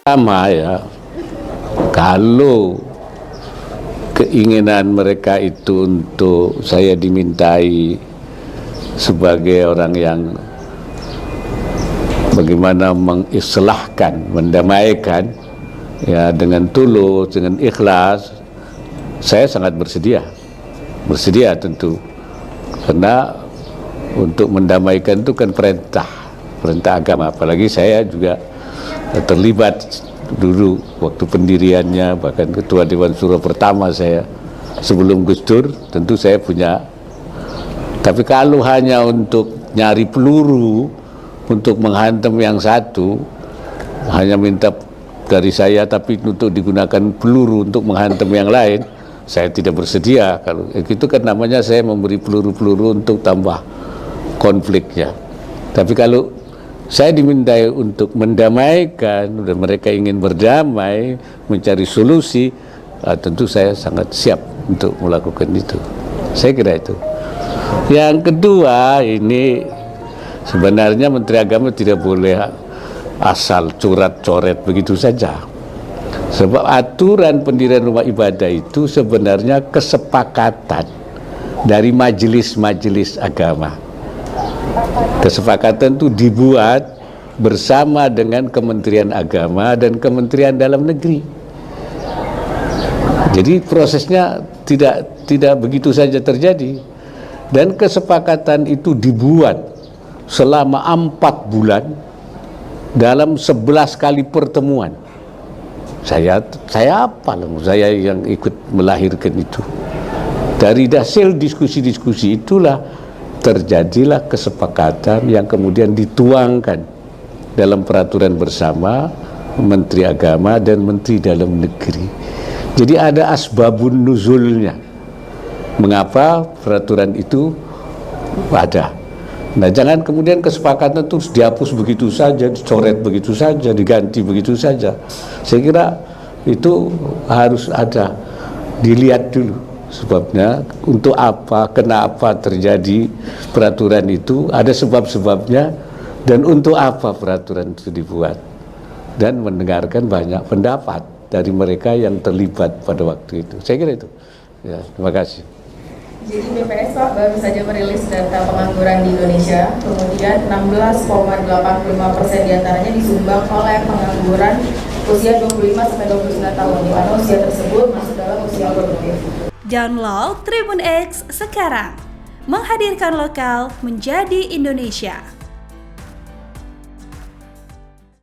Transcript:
Sama ya, kalau keinginan mereka itu untuk saya dimintai sebagai orang yang bagaimana mengislahkan, mendamaikan ya dengan tulus, dengan ikhlas, saya sangat bersedia tentu, karena untuk mendamaikan itu kan perintah agama, apalagi saya juga terlibat dulu waktu pendiriannya, bahkan ketua Dewan Syuro pertama saya sebelum Gus Dur, tentu saya punya. Tapi kalau hanya untuk nyari peluru untuk menghantam yang satu, hanya minta dari saya tapi untuk digunakan peluru untuk menghantam yang lain, saya tidak bersedia. Kalau itu kan namanya saya memberi peluru-peluru untuk tambah konfliknya. Tapi kalau saya dimintai untuk mendamaikan dan mereka ingin berdamai, mencari solusi, tentu saya sangat siap untuk melakukan itu. Saya kira itu. Yang kedua, ini sebenarnya Menteri Agama tidak boleh asal coret-coret begitu saja. Sebab aturan pendirian rumah ibadah itu sebenarnya kesepakatan dari majelis-majelis agama. Kesepakatan itu dibuat bersama dengan Kementerian Agama dan Kementerian Dalam Negeri. Jadi prosesnya tidak begitu saja terjadi. Dan kesepakatan itu dibuat selama 4 bulan dalam 11 kali pertemuan. Saya yang ikut melahirkan itu. Dari hasil diskusi-diskusi itulah terjadilah kesepakatan yang kemudian dituangkan dalam peraturan bersama Menteri Agama dan Menteri Dalam Negeri. Jadi ada asbabun nuzulnya, mengapa peraturan itu ada. Nah, jangan kemudian kesepakatan itu dihapus begitu saja, dicoret begitu saja, diganti begitu saja. Saya kira itu harus ada, dilihat dulu sebabnya, untuk apa, kenapa terjadi peraturan itu, ada sebab-sebabnya, dan untuk apa peraturan itu dibuat, dan mendengarkan banyak pendapat dari mereka yang terlibat pada waktu itu. Saya kira itu. Ya, terima kasih. Jadi BPS Pak baru saja merilis data pengangguran di Indonesia, kemudian 16,85% diantaranya disumbang oleh pengangguran usia 25-29 tahun, di mana usia tersebut masuk dalam usia produktif. Download Tribun X sekarang, menghadirkan lokal menjadi Indonesia.